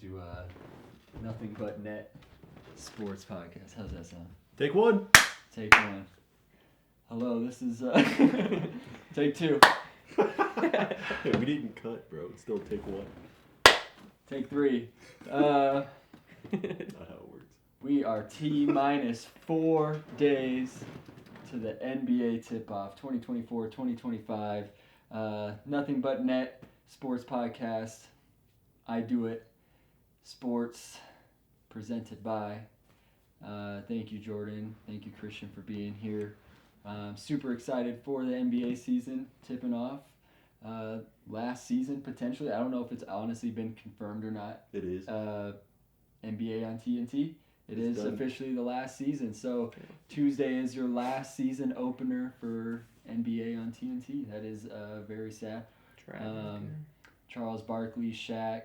do Nothing But Net Sports Podcast. How's that sound? Take one. Take one. Hello, this is take two. Hey, we didn't cut, bro. It's still take one. Take three. Not how it works. We are T-minus 4 days to the NBA tip-off, 2024-2025. Nothing But Net Sports Podcast. I Do It. Sports, presented by. Thank you, Jordan. Thank you, Christian, for being here. Super excited for the NBA season tipping off. Last season, potentially. I don't know if it's honestly been confirmed or not. It is. NBA on TNT. It's done. Officially the last season. So Tuesday is your last season opener for NBA on TNT. That is very sad. Charles Barkley, Shaq,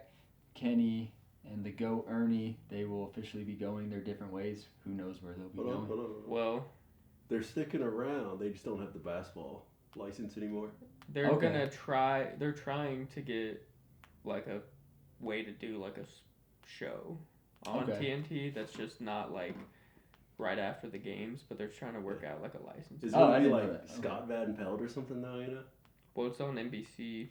Kenny, and the GOAT Ernie, they will officially be going their different ways. Who knows where they'll be going. Hold on. Well, they're sticking around. They just don't have the basketball license anymore. they're gonna try. They're trying to get like a way to do like a show on TNT. That's just not like right after the games, but they're trying to work out like a license. Is it gonna be like Scott Van Pelt or something now? You know. Well, it's on NBC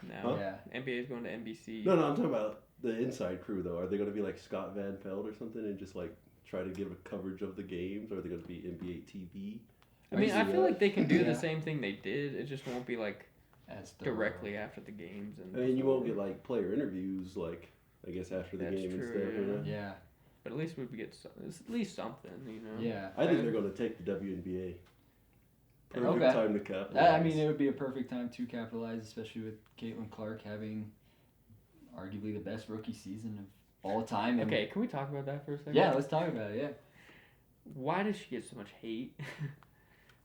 now. Huh? Yeah. NBA is going to NBC. No, I'm talking about the inside crew though. Are they going to be like Scott Van Pelt or something and just like try to give a coverage of the games, or are they going to be NBA TV? I mean, I feel like they can do the same thing they did. It just won't be like As directly after the games. And I mean, you won't get like player interviews like I guess after the game and stuff. You know? Yeah. But at least we get at least something, you know. Yeah. I think they're going to take the WNBA. Perfect time to capitalize. I mean, it would be a perfect time to capitalize, especially with Caitlin Clark having arguably the best rookie season of all time. Okay, can we talk about that for a second? Yeah, let's talk about it, yeah. Why does she get so much hate?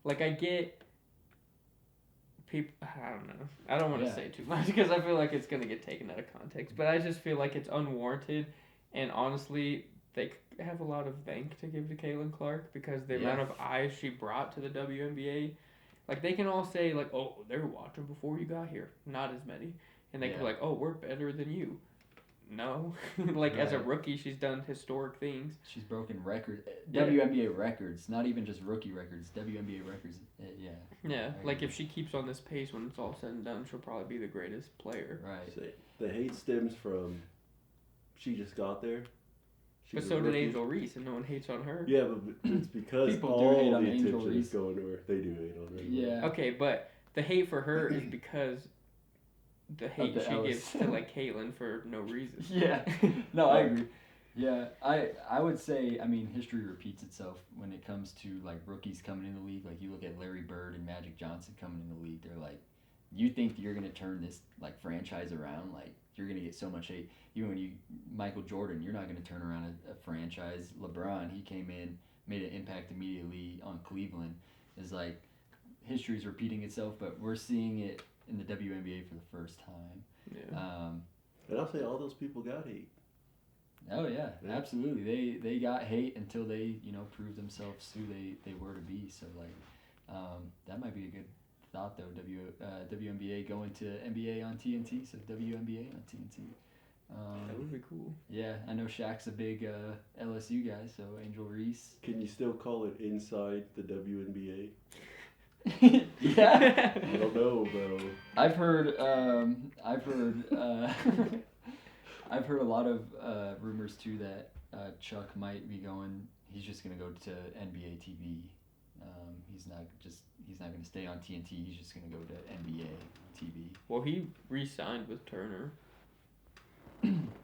Like, I get people, I don't know. I don't want to say too much because I feel like it's going to get taken out of context. But I just feel like it's unwarranted. And honestly, they have a lot of bank to give to Caitlin Clark because the amount of eyes she brought to the WNBA. Like, they can all say, like, oh, they were watching before you got here. Not as many. And they can be like, oh, we're better than you. No. As a rookie, she's done historic things. She's broken records. WNBA records. Not even just rookie records. WNBA records. Yeah. Like, if she keeps on this pace when it's all said and done, she'll probably be the greatest player. Right. The hate stems from she just got there. But so did Angel Reese, and no one hates on her. Yeah, but it's because People all do hate the on Angel attention Reese. is going to her. They do hate on her. Yeah. Okay, but the hate for her is because the hate she gives to like Caitlyn for no reason. Yeah. No, I agree. Yeah, I would say, I mean, history repeats itself when it comes to like rookies coming in the league. Like, you look at Larry Bird and Magic Johnson coming in the league. They're like, you think that you're gonna turn this like franchise around? Like, you're gonna get so much hate. Even when Michael Jordan, you're not gonna turn around a franchise. LeBron, he came in, made an impact immediately on Cleveland. It's like history's repeating itself, but we're seeing it in the WNBA for the first time. Yeah. And I'll say all those people got hate. Oh yeah, absolutely. They got hate until they proved themselves who they were to be. So like that might be a good thought though. WNBA going to NBA on TNT, so WNBA on TNT. That would be cool. Yeah, I know Shaq's a big LSU guy, so Angel Reese. Can you still call it inside the WNBA? Yeah. I don't know, bro. I've heard I've heard a lot of rumors too that Chuck might be going. He's just gonna go to NBA TV. He's not gonna stay on TNT. He's just gonna go to NBA TV. Well, he re-signed with Turner.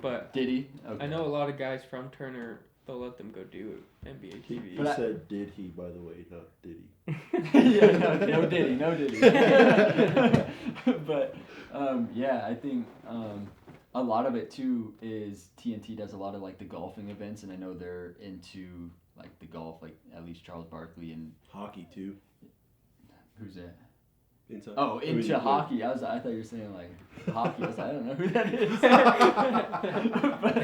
But did he? Okay. I know a lot of guys from Turner. They'll let them go do NBA TV. He said, "Did he?" By the way, not did he. Yeah, no did he. But yeah, I think a lot of it too is TNT does a lot of like the golfing events, and I know they're into like the golf, like at least Charles Barkley and hockey too. Who's that? Inside. Oh, into hockey. I thought you were saying like hockey. I was like, I don't know who that is. But,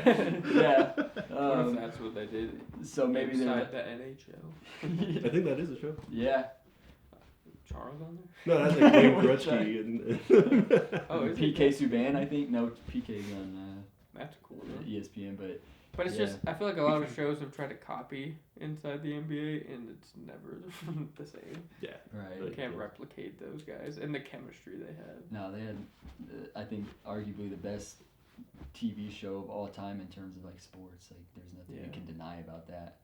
yeah. What if that's what they did? So maybe they're inside the NHL. I think that is a show. Yeah. Charles on there? No, that's like Wayne Gretzky and oh, is PK Subban, I think. No, PK's on. That's cool. Huh? ESPN, but it's just I feel like a lot of shows have tried to copy inside the NBA, and it's never the same. Yeah. right. You can't replicate those guys and the chemistry they had. No, they had, I think, arguably the best TV show of all time in terms of like sports. Like, there's nothing you can deny about that.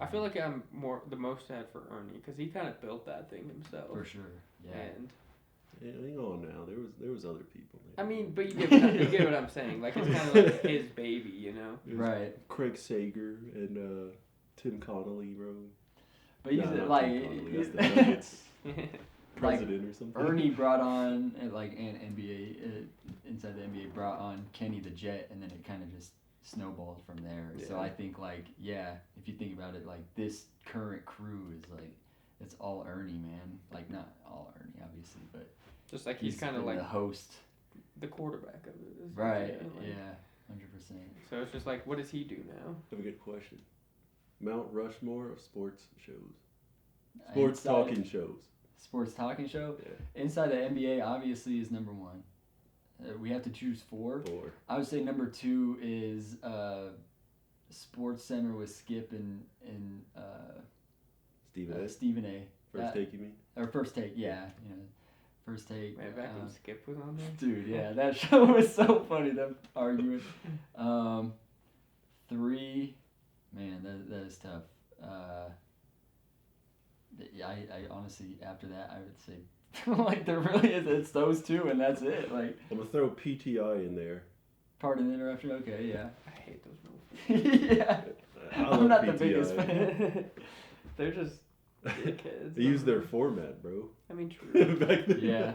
I feel like I'm the most sad for Ernie because he kind of built that thing himself. For sure. Yeah. And hang on now. There was other people. I mean, but you get what I'm saying. Like, it's kind of like his baby, you know? Right. Craig Sager and Tim Connolly, bro. But he's That's the Nuggets president or something. Ernie brought on like an NBA inside the NBA brought on Kenny the Jet, and then it kind of just snowballed from there. Yeah. So I think if you think about it, like this current crew is like it's all Ernie, man. Like not all Ernie, obviously, but just like he's kind of like the host, the quarterback of it. Right? Like, Yeah, 100%. So it's just like, what does he do now? I have a good question. Mount Rushmore of sports shows. Sports talking shows. Sports talking show. Yeah. Inside the NBA, obviously, is number one. We have to choose four. I would say number two is Sports Center with Skip and Stephen A. First Take, you mean? Or First Take, yeah. You know, First Take. Man, back when Skip was on there. Dude, yeah, that show was so funny. Them arguing. Three, man, that is tough. I honestly, after that, I would say, like, there really is, it's those two, and that's it. Like, I'm going to throw PTI in there. Pardon the interruption? Okay, yeah. I hate those movies. Yeah. I'm not PTI. The biggest fan. They're just dickheads. They use their format, bro. I mean, true. Back then. Yeah.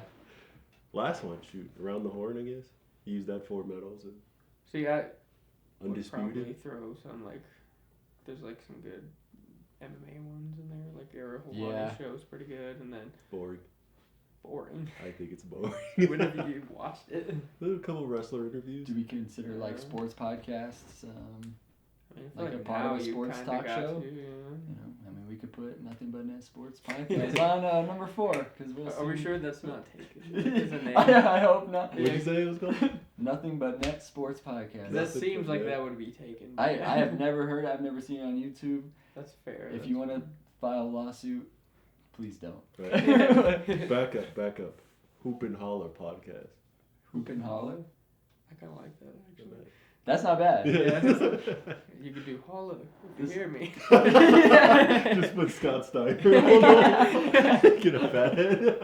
Last one, shoot. Around the Horn, I guess. He used that format also. See, I would Undisputed. probably throw some, like, there's, like, some good MMA ones in there. Like, Ariel Helwani's show's pretty good, and then... Boring. I think it's boring. When have you watched it? A couple wrestler interviews. Do we consider, like, sports podcasts, I mean, like a part of a sports talk show? To, yeah. You know, I mean, we could put Nothing But Net Sports Podcast on number 4, because we'll see. Are we sure that's not taken? Is a name? I hope not. What did you say it was called? Nothing But Net Sports Podcast. That seems like that would be taken. I have never heard it. I've never seen it on YouTube. That's fair. If you want to file a lawsuit, please don't. Right. Back up. Hoop and Holla Podcast. Hoop and Holla? I kind of like that, actually. That's not bad. Yeah. You could do Holla if you hear me. Just put Scott Steiner. Get a fat head.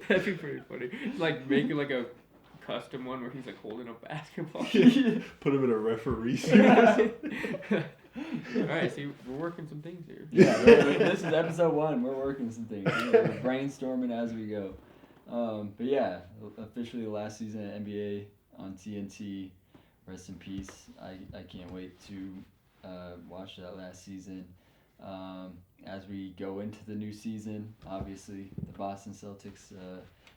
That'd be pretty funny. Like making like a custom one where he's like holding a basketball. Put him in a referee suit. Alright, see, we're working some things here. Yeah, this is episode 1. We're working some things. We're brainstorming as we go. But yeah, officially the last season of NBA on TNT. Rest in peace. I can't wait to watch that last season. As we go into the new season, obviously the Boston Celtics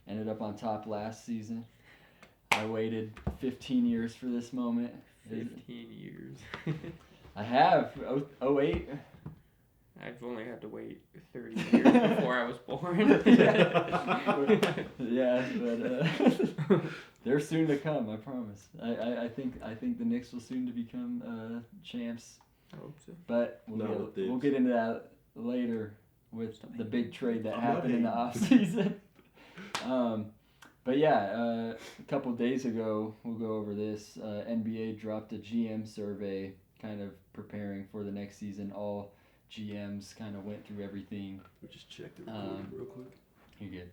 ended up on top last season. I waited 15 years for this moment. 15 years. I have. 08. I've only had to wait 30 years before I was born. Yeah, but they're soon to come. I promise. I think the Knicks will soon to become champs. I hope so. But we'll get into that later with the big trade that happened in the off season. But yeah, a couple days ago, we'll go over this. NBA dropped a GM survey, kind of preparing for the next season. All GMs kind of went through everything. We just checked the recording real quick. You're good.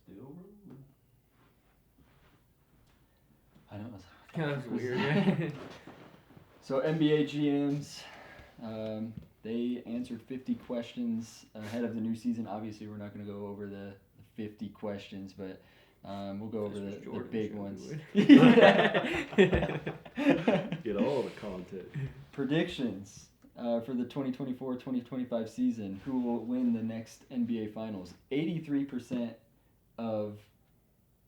Still rolling. I know. That's weird, right? So NBA GMs, they answered 50 questions ahead of the new season. Obviously, we're not going to go over the 50 questions, but we'll go over the big ones. Get all the content. Predictions for the 2024-2025 season. Who will win the next NBA Finals? 83% of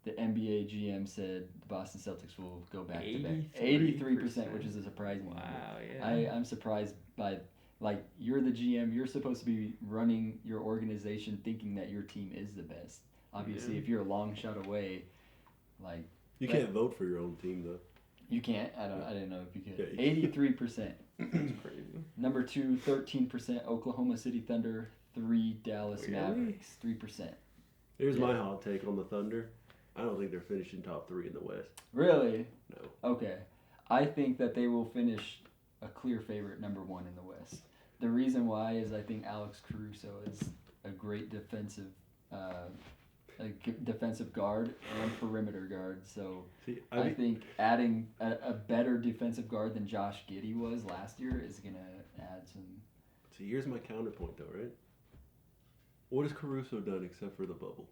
the NBA GM said the Boston Celtics will go back to back. 83%, which is a surprising number. Wow, yeah. I'm surprised by, like, you're the GM. You're supposed to be running your organization thinking that your team is the best. Obviously, if you're a long shot away, like... You can't vote for your own team though. You can't. I didn't know if you could. Yeah, you 83%. That's crazy. Number 2, 13% Oklahoma City Thunder. 3 Dallas Really? Mavericks. 3%. Here's Yeah. my hot take on the Thunder. I don't think they're finishing top 3 in the West. Really? No. Okay. I think that they will finish a clear favorite, number 1 in the West. The reason why is I think Alex Caruso is a great defensive guard and perimeter guard. So See, I think adding a better defensive guard than Josh Giddey was last year is going to add some. See, here's my counterpoint though, right? What has Caruso done except for the bubble?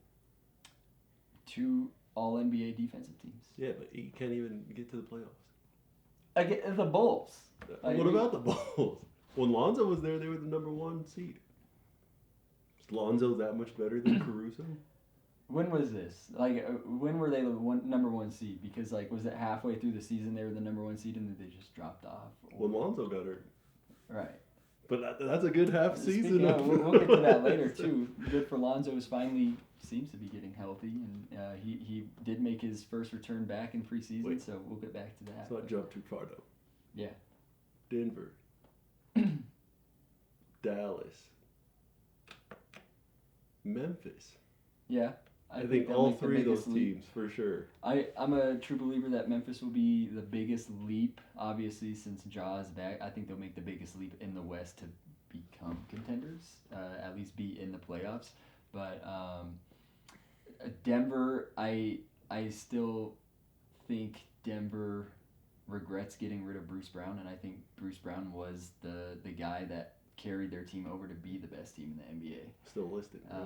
2 All-NBA defensive teams. Yeah, but he can't even get to the playoffs. Again, the Bulls. What about the Bulls? When Lonzo was there, they were the number 1 seed. Is Lonzo that much better than Caruso? When was this? When were they the number 1 seed? Because was it halfway through the season they were the number 1 seed and then they just dropped off? When Lonzo got hurt. Right. But that's a good half season. Speaking of, we'll get to that later too. Good for Lonzo is finally seems to be getting healthy, and he did make his first return back in preseason. So we'll get back to that. Let's not jump too far though. Yeah. Denver. Dallas. Memphis. Yeah. I think they'll all make the 3 of those biggest leap. teams for sure. I'm a true believer that Memphis will be the biggest leap, obviously, since Ja is back. I think they'll make the biggest leap in the West to become contenders, at least be in the playoffs. But Denver, I still think Denver regrets getting rid of Bruce Brown, and I think Bruce Brown was the guy that carried their team over to be the best team in the NBA. Still listed. Right?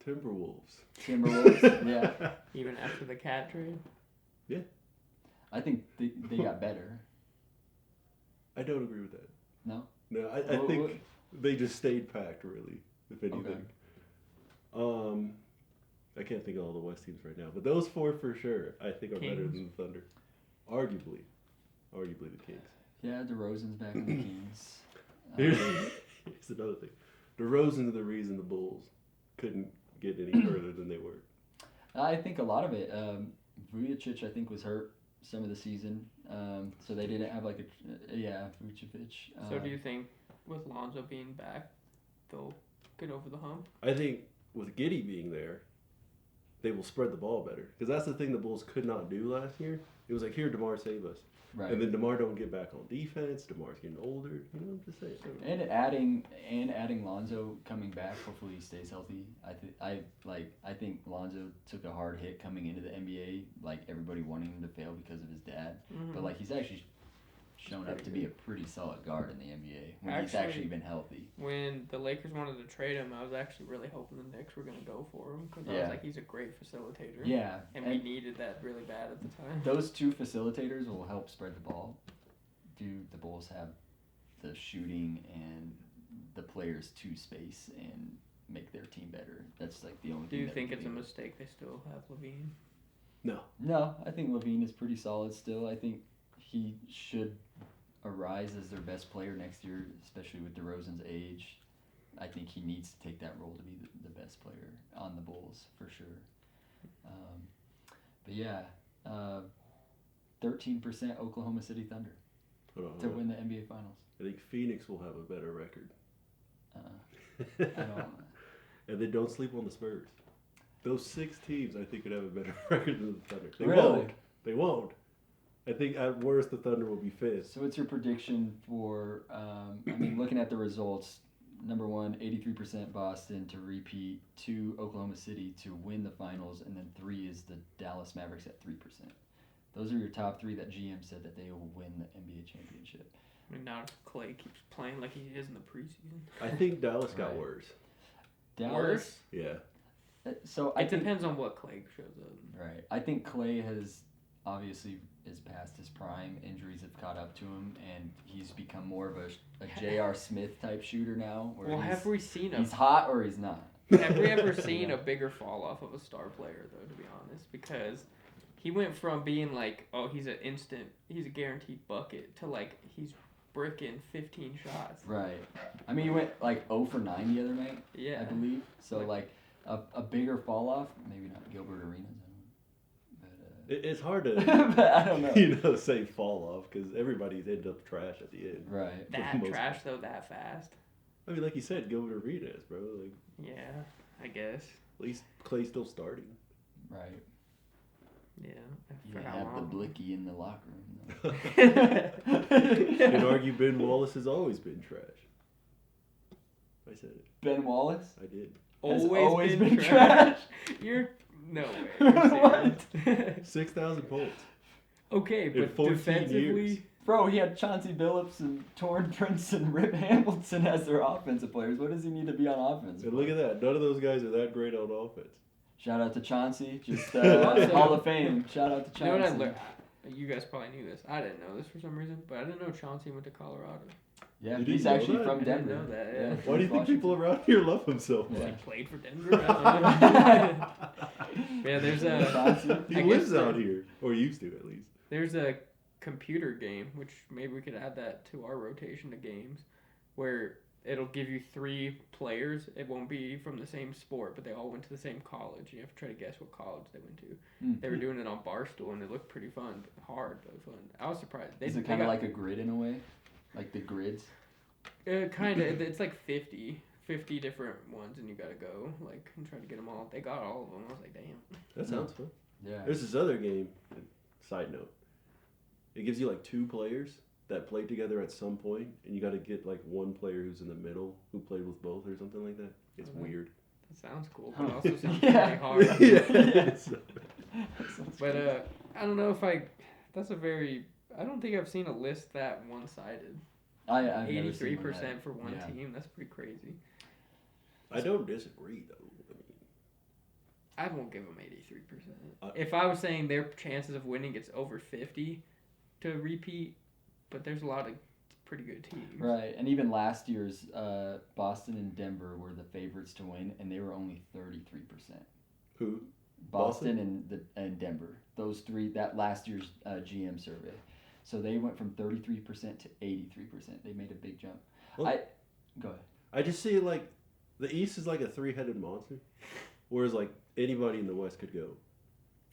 Timberwolves, yeah. Even after the cat trade? Yeah. I think they got better. I don't agree with that. No? No, I think they just stayed packed, really, if anything. Okay. I can't think of all the West teams right now, but those 4 for sure, I think, are Kings. better than the Thunder. Arguably the Kings. Yeah, DeRozan's back in the Kings. Here's another thing. DeRozan's the reason the Bulls couldn't get any further than they were. I think a lot of it. Vujacic, I think, was hurt some of the season, so they didn't have Vujovic. So do you think with Lonzo being back, they'll get over the hump? I think with Giddey being there, they will spread the ball better. Because that's the thing the Bulls could not do last year. It was like, here, DeMar, save us. Right. And then DeMar don't get back on defense. DeMar's getting older. You know, I'm just saying. And adding Lonzo coming back, hopefully he stays healthy. I think Lonzo took a hard hit coming into the NBA, like everybody wanting him to fail because of his dad. Mm-hmm. But he's actually shown up to be a pretty solid guard in the NBA when he's actually been healthy. When the Lakers wanted to trade him, I was actually really hoping the Knicks were going to go for him because I was like, he's a great facilitator. Yeah. And we needed that really bad at the time. Those 2 facilitators will help spread the ball. Do the Bulls have the shooting and the players to space and make their team better? That's the only thing. Do you think it's a mistake they still have Levine? No, I think Levine is pretty solid still. I think he should arise as their best player next year, especially with DeRozan's age. I think he needs to take that role to be the best player on the Bulls for sure. But yeah, 13% Oklahoma City Thunder to win the NBA Finals. I think Phoenix will have a better record. I don't. And they don't sleep on the Spurs. Those 6 teams, I think, could have a better record than the Thunder. They won't. I think at worst the Thunder will be 5th. So what's your prediction for, looking at the results, number 1, 83% Boston to repeat, 2, Oklahoma City to win the finals, and then 3 is the Dallas Mavericks at 3%. Those are your top 3 that GM said that they will win the NBA championship. I mean, now Clay keeps playing like he is in the preseason. I think Dallas got worse. Dallas? Worse? Yeah. So it depends on what Clay shows up. Right. I think Clay is past his prime. Injuries have caught up to him, and he's become more of a J.R. Smith type shooter now. Well, have we seen he's hot or he's not? Have we ever seen a bigger fall off of a star player, though, to be honest? Because he went from being like, oh, he's a guaranteed bucket, to like, he's bricking 15 shots. Right. I mean, he went like 0 for 9 the other night, yeah, I believe. So, like a bigger fall off, maybe not Gilbert Arenas, but It's hard to, but I don't know. say fall off because everybody's ended up trash at the end. Right. That trash though, that fast. I mean, like you said, go to arenas, bro. Like, yeah, I guess. At least Clay's still starting. Right. Yeah. You have the blicky in the locker room. You can argue Ben Wallace has always been trash. I said it. Ben Wallace? I did. Always been trash. You're no way. What? 6,000 points. Okay, but defensively, years. Bro, he had Chauncey Billups and Torrin Prince and Rip Hamilton as their offensive players. What does he need to be on offense? And look at that. None of those guys are that great on offense. Shout out to Chauncey, just Hall of Fame. Shout out to Chauncey. You know what I learned? You guys probably knew this. I didn't know this for some reason, but I didn't know Chauncey went to Colorado. Yeah, You he's didn't know actually that? from I didn't Denver. know that, yeah. Why do you think people around here love him so He much? played for Denver. Yeah, there's a. He I lives guess out here, or used to at least. There's a computer game, which maybe we could add that to our rotation of games, where it'll give you 3 players. It won't be from the same sport, but they all went to the same college. You have to try to guess what college they went to. They were doing it on Barstool, and it looked pretty fun. Hard, but fun. I was surprised. Is it kind of like a grid in a way? Like the grids? Kind of. It's like 50 different ones, and you gotta go like and try to get them all. They got all of them. I was like, damn. That sounds fun. Yeah. There's this other game. Side note. It gives you like 2 players that played together at some point, and you got to get like one player who's in the middle who played with both or something like that. It's weird. That sounds cool, but it also sounds Yeah. pretty hard. Yeah. But I don't know if that's a very. I don't think I've seen a list that one-sided. I've 83% for one team. That's pretty crazy. I don't disagree though. I won't give them 83%. If I was saying their chances of winning, it's over 50 to repeat, but there's a lot of pretty good teams. Right, and even last year's Boston and Denver were the favorites to win, and they were only 33%. Who? Boston and Denver. Those 3, that last year's GM survey. So they went from 33% to 83%. They made a big jump. Well, Go ahead. I just see it like the East is like a 3-headed monster, whereas like anybody in the West could go.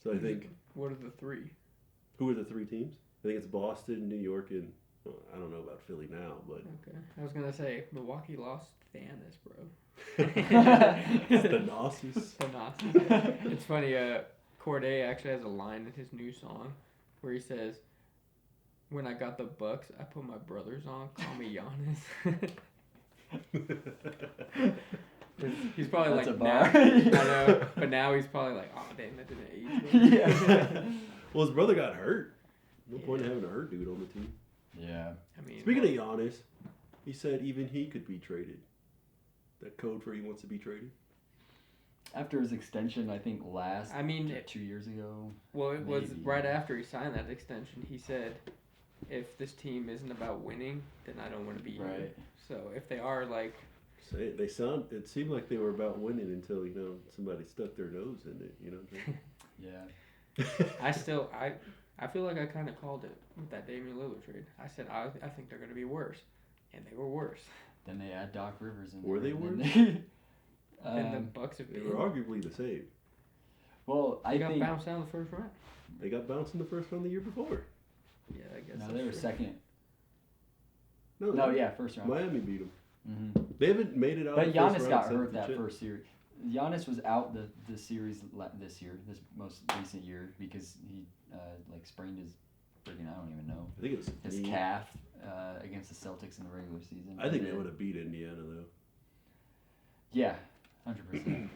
So I think. What are the 3? Who are the 3 teams? I think it's Boston, New York, and well, I don't know about Philly now, but. Okay. I was gonna say Milwaukee lost Thanos, bro. It's the Gnosis. The Gnosis. It's funny. Corday actually has a line in his new song where he says, "When I got the Bucks, I put my brothers on. Call me Giannis." He's probably That's like, a bar. now, I know, but now he's probably like, oh, damn, that didn't age. Yeah. Well, his brother got hurt. No point in having a hurt dude on the team. Yeah. I mean, Speaking of Giannis, he said even he could be traded. That code for he wants to be traded. After his extension, I think 2 years ago. Well, it was maybe. right after he signed that extension. He said, if this team isn't about winning, then I don't want to be here. Right. So if they are like... It seemed like they were about winning until, somebody stuck their nose in it, you know what I'm saying? Yeah. I feel like I kind of called it with that Damian Lillard trade. I said, I think they're going to be worse. And they were worse. Then they add Doc Rivers in. Were they worse? And the Bucks have They been... were arguably the same. Well, They got bounced out in the first round. They got bounced in the first round the year before. Yeah, I guess. No, they were second. No, first round. Miami beat them. Mm-hmm. They haven't made it out. But of the first Giannis round got since hurt the that chip. first series. Giannis was out the series this year, this most recent year, because he sprained his friggin' I don't even know. I think it was his calf against the Celtics in the regular season. I think they would have beat Indiana though. Yeah, 100%.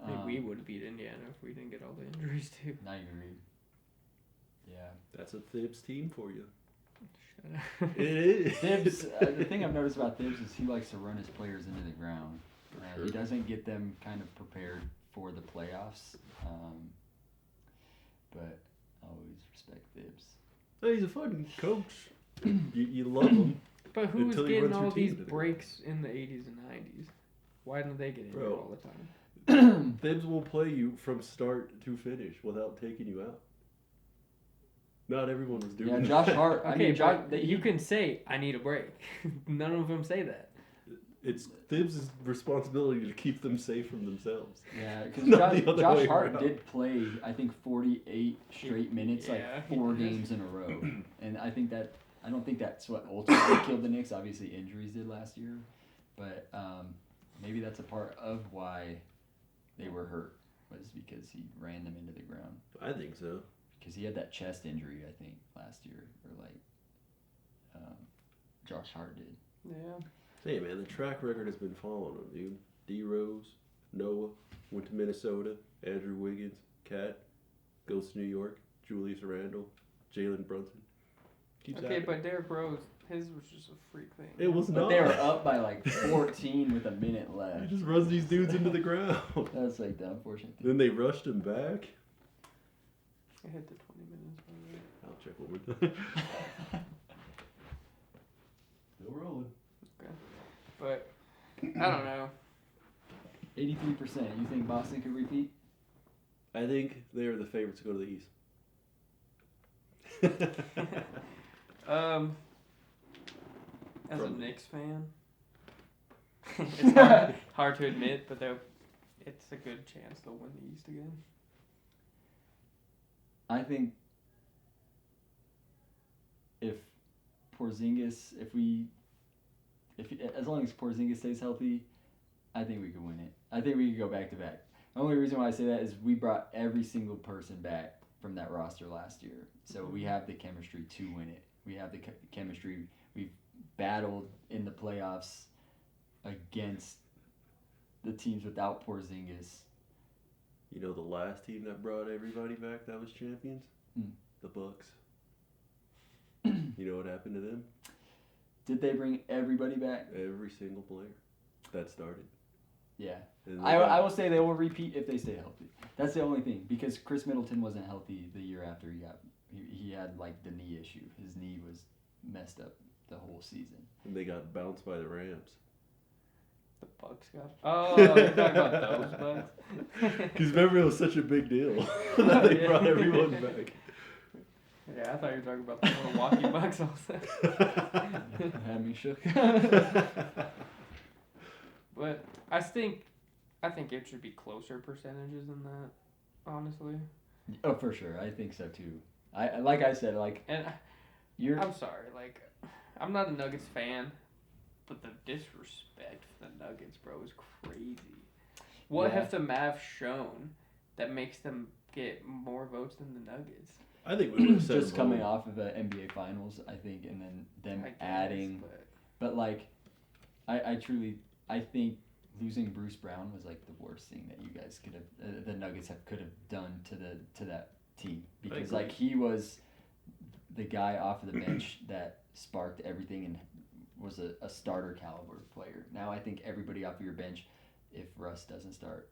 I think we would have beat Indiana if we didn't get all the injuries too. I agree. Yeah. That's a Thibs team for you. Shut up. It is. Thibs, the thing I've noticed about Thibs is he likes to run his players into the ground. Sure. He doesn't get them kind of prepared for the playoffs. But I always respect Thibs. Oh, he's a fun coach. you love him. But who was Until he getting runs your all team these into the breaks in the 80s and 90s? Why didn't they get injured Bro. all the time? Thibs will play you from start to finish without taking you out. Not everyone was doing Yeah, that. Josh Hart. I Okay, mean, Josh, but you can say, I need a break. None of them say that. It's Thibs' responsibility to keep them safe from themselves. Yeah, because Not the other Josh way Hart around. did play, I think, 48 straight minutes, Yeah, like he 4 did. games in a row. And I don't think that's what ultimately killed the Knicks. Obviously, injuries did last year. But maybe that's a part of why they were hurt, was because he ran them into the ground. I think so. Because he had that chest injury, I think, last year. Or like Josh Hart did. Yeah. Hey, man, the track record has been following him, dude. D. Rose, Noah, went to Minnesota, Andrew Wiggins, Cat, goes to New York, Julius Randle, Jalen Brunson. Keeps Okay, happening. but Derrick Rose, his was just a freak thing. It was But not. they were up by like 14 with a minute He left. just runs these dudes into the ground. That's like the unfortunate thing. Then they rushed him back. I hit the 20 minutes. By the way. I'll check what we're doing. Still rolling. But I don't know. 83%. You think Boston could repeat? I think they are the favorites to go to the East. As a From- Knicks fan, it's hard to admit, but it's a good chance they'll win the East again. I think if Porzingis, as long as Porzingis stays healthy, I think we could win it. I think we could go back to back. The only reason why I say that is we brought every single person back from that roster last year, so we have the chemistry to win it. We have the chemistry. We've battled in the playoffs against the teams without Porzingis. You know the last team that brought everybody back that was champions? The Bucks. You know what happened to them? Did they bring everybody back? Every single player that started. Yeah. And I will say they will repeat if they stay healthy. That's the only thing, because Chris Middleton wasn't healthy the year after he had like the knee issue. His knee was messed up the whole season. And they got bounced by the Rams. The Bucks got. Oh, you're talking about those Bucks? Because remember, it was such a big deal that they brought everyone back. Yeah, I thought you were talking about the Milwaukee Bucks also. Had me shook. But I think it should be closer percentages than that, honestly. Oh, for sure. I think so too. Like I said, like And I'm sorry, like I'm not a Nuggets fan, but the disrespect for the Nuggets, bro, is crazy. What Yeah. have the Mavs shown that makes them get more votes than the Nuggets? I think we would have said just coming off of the NBA Finals, I think, and then them I guess, adding. But like, I think losing Bruce Brown was like the worst thing that you guys could have, the Nuggets could have done to that team, because like he was the guy off of the bench that sparked everything and was a starter caliber player. Now I think everybody off of your bench, if Russ doesn't start,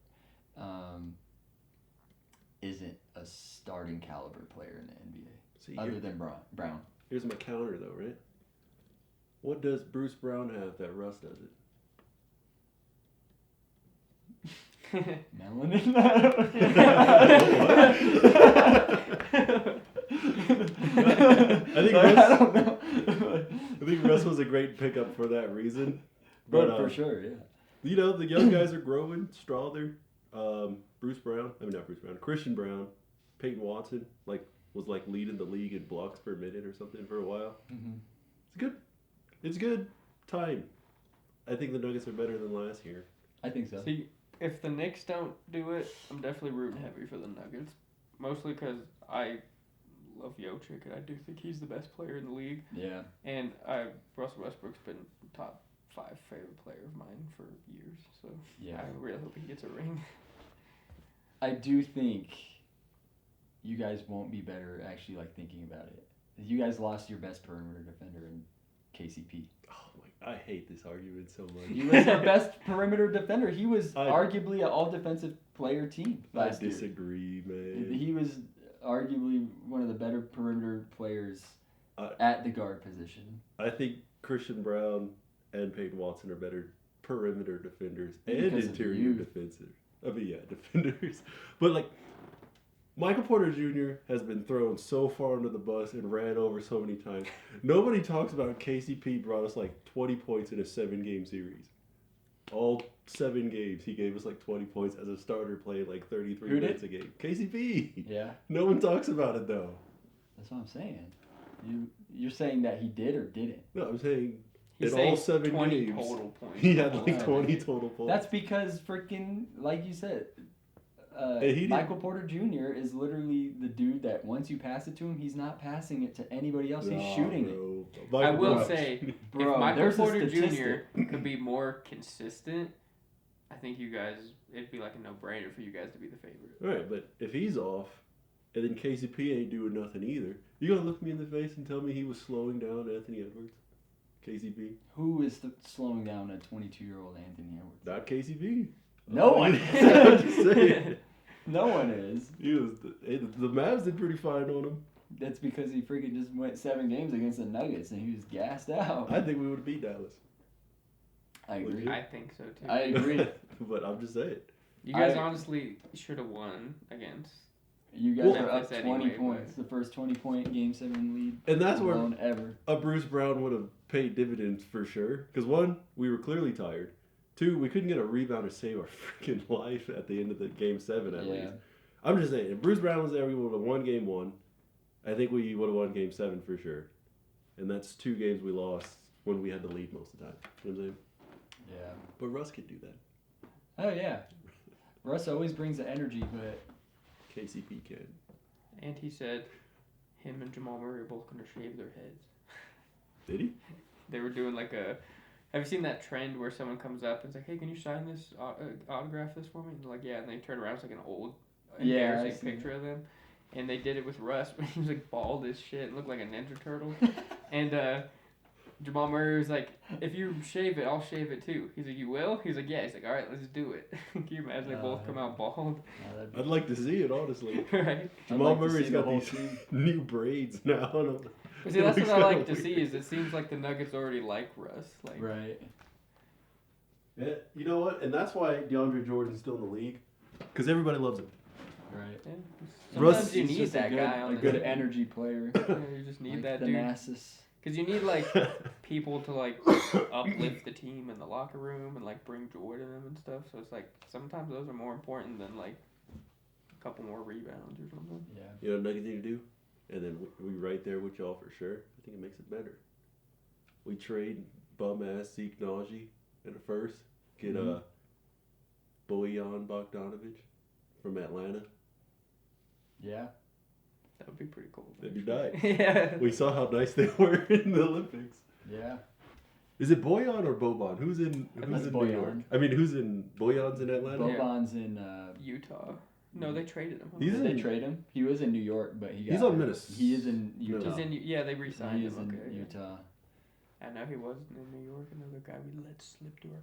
isn't a starting caliber player in the NBA. See, Other than Brown. Here's my counter, though, right? What does Bruce Brown have that Russ doesn't? Melanin? I think Russ was a great pickup for that reason. But for sure, yeah. You know, the young guys are growing. Strawther, Christian Brown, Peyton Watson, was leading the league in blocks per minute or something for a while. Mm-hmm. It's good time. I think the Nuggets are better than last year. I think so. See, if the Knicks don't do it, I'm definitely rooting heavy for the Nuggets. Mostly because I love Jokic, and I do think he's the best player in the league. Yeah. And Russell Westbrook's been top 5 favorite player of mine for years. So Yeah. I really hope he gets a ring. I do think you guys won't be better actually thinking about it. You guys lost your best perimeter defender in KCP. Oh my! I hate this argument so much. He was our best perimeter defender. He was I- arguably an all-defensive player team I last year. disagree, man. He was arguably one of the better perimeter players at the guard position. I think Christian Brown and Peyton Watson are better perimeter defenders and Because of interior you. defenders. But Michael Porter Jr. has been thrown so far under the bus and ran over so many times. Nobody talks about KCP brought us 20 points in a 7-game series. All 7 games, he gave us like 20 points as a starter playing like 33 Who did? minutes a game. KCP. Yeah, No one talks about it though. that's what I'm saying. You're saying that he did or didn't? No, I'm saying He in all saved 7 20 games, total points. he had like Oh, 20 man. total points. That's because freaking, like you said, And he didn't- Michael Porter Jr. is literally the dude that once you pass it to him, he's not passing it to anybody else. He's shooting it. I will Brown- say, Bro, if Michael there's a Porter statistic. Jr. could be more consistent, I think you guys, it'd be like a no-brainer for you guys to be the favorite. Right, but if he's off, and then KCP ain't doing nothing either, you gonna look me in the face and tell me he was slowing down Anthony Edwards? KCP? Who is slowing down a 22-year-old Anthony Edwards? Not KCP. No one. I'm just saying. No one is. He was the Mavs did pretty fine on him. That's because he freaking just went 7 games against the Nuggets and he was gassed out. I think we would have beat Dallas. I agree. I think so too. I agree. But I'm just saying. You guys I- honestly should have won against. You guys Well, are up Memphis 20 anyway, points. The first 20-point Game 7 lead And that's where alone ever. a Bruce Brown would have paid dividends for sure. Because 1, we were clearly tired. 2, we couldn't get a rebound to save our freaking life at the end of the Game 7 at least. I'm just saying, if Bruce Brown was there, we would have won Game 1. I think we would have won Game 7 for sure. And that's 2 games we lost when we had the lead most of the time. You know what I'm saying? Yeah. But Russ could do that. Oh, yeah. Russ always brings the energy, but KCP can. And he said him and Jamal Murray are both going to shave their heads. Did he? They were doing like a. Have you seen that trend where someone comes up and is like, "Hey, can you sign this, autograph this for me?" And they're like, "Yeah," and they turn around, it's like an old, Yeah, embarrassing I've seen picture of them. And they did it with Russ, but he was like bald as shit and looked like a Ninja Turtle. And Jamal Murray was like, "If you shave it, I'll shave it too." He's like, "You will?" He's like, "Yeah." He's like, "All right, let's do it." Can you imagine they both come out bald? I'd like to see it, honestly. Right. Jamal like to Murray's see the got whole these team. new braids now. But see, that's Looks what I like kinda to see. weird. Is it seems like the Nuggets already like Russ. Like, right. Yeah, you know what? And that's why DeAndre Jordan's still in the league. Because everybody loves him. Right. yeah, Russ sometimes you He's need just that a good, guy on a the good team. energy player. Yeah, you just need like that the dude. Nasus. Because you need like people to like uplift the team in the locker room and like bring joy to them and stuff. So it's like sometimes those are more important than like a couple more rebounds or something. Yeah. You know another thing to do? And then we right there with y'all for sure. I think it makes it better. We trade bum-ass Zeke Najee in the first. Get Mhm. Bojan Bogdanovic from Atlanta. Yeah. That would be pretty cool. That'd be nice. Yeah. We saw how nice they were in the Olympics. Yeah. Is it Bojan or Boban? Who's in That's New York? Bojan. I mean, who's in Bojan's in Atlanta? Boban's in. Utah. No, they traded him. huh? He's Did they in- trade him? He was in New York, but he got. He's on hurt. Minnesota. He is in Utah. He's in. Yeah, they re-signed He is him. in Okay. yeah. Utah. I know he wasn't in New York. Another guy we let slip to our.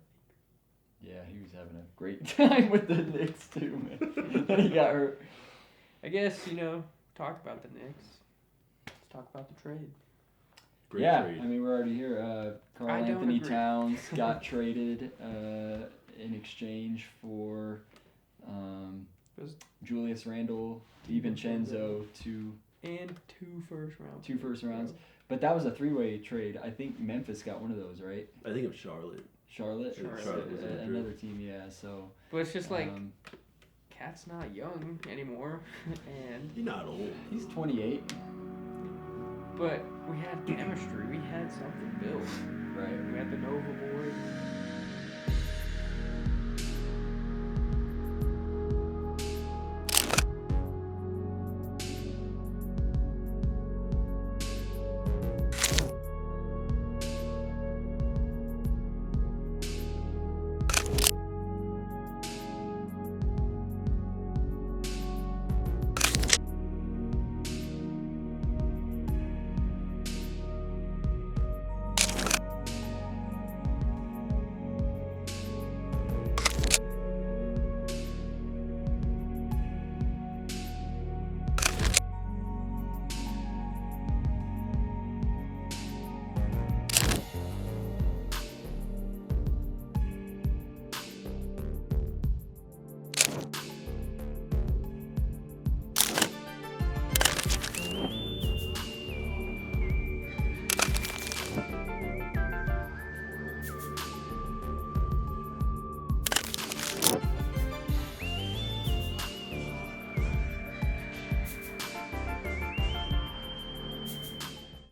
Yeah, he was having a great time with the Knicks too, man. And he got hurt. I guess talk about the Knicks. Let's talk about the trade. Great yeah, trade. I mean we're already here. Carl I don't Anthony agree. Towns got traded in exchange for Was- Julius Randle, DiVincenzo, And 2 first rounds. 2 first rounds. But that was a 3-way trade. I think Memphis got one of those, right? I think it was Charlotte. Charlotte, Charlotte was another team, yeah. So, But it's just like um, Cat's not young anymore, and He's not old. he's 28, but we had chemistry. We had something built. right? We had the Nova boys.